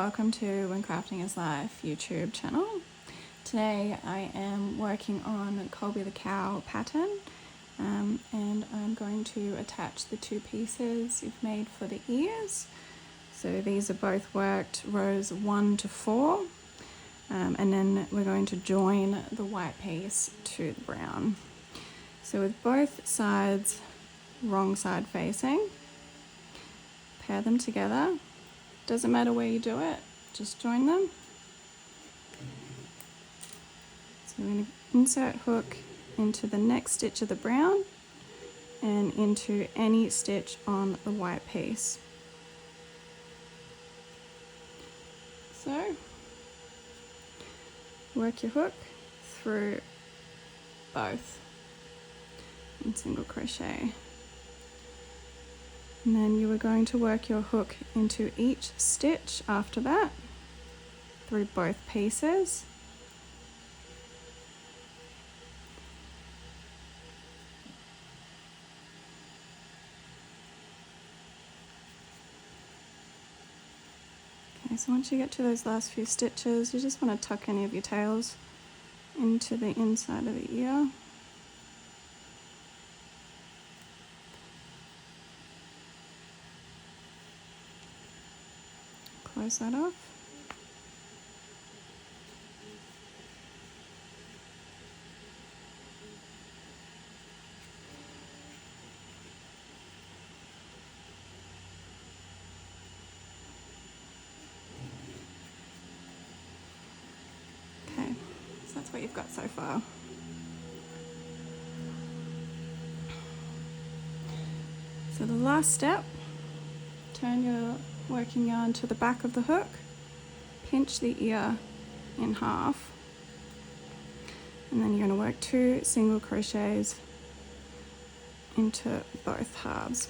welcome to Whencraftingislife YouTube channel. Today I am working on Colbie the Cow pattern and I'm going to attach the two pieces you've made for the ears. So these are both worked rows 1 to 4 and then we're going to join the white piece to the brown. So with both sides wrong side facing, pair them together. Doesn't matter where you do it, just join them. So we're going to insert hook into the next stitch of the brown and into any stitch on the white piece. So work your hook through both and single crochet. And then you are going to work your hook into each stitch after that through both pieces. Okay, so once you get to those last few stitches, you just want to tuck any of your tails into the inside of the ear. Close that off. Okay, so that's what you've got so far. So the last step, turn your working yarn to the back of the hook, pinch the ear in half, and then you're going to work 2 single crochets into both halves.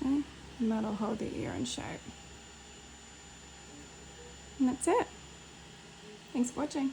Okay, and that'll hold the ear in shape. And that's it. Thanks for watching.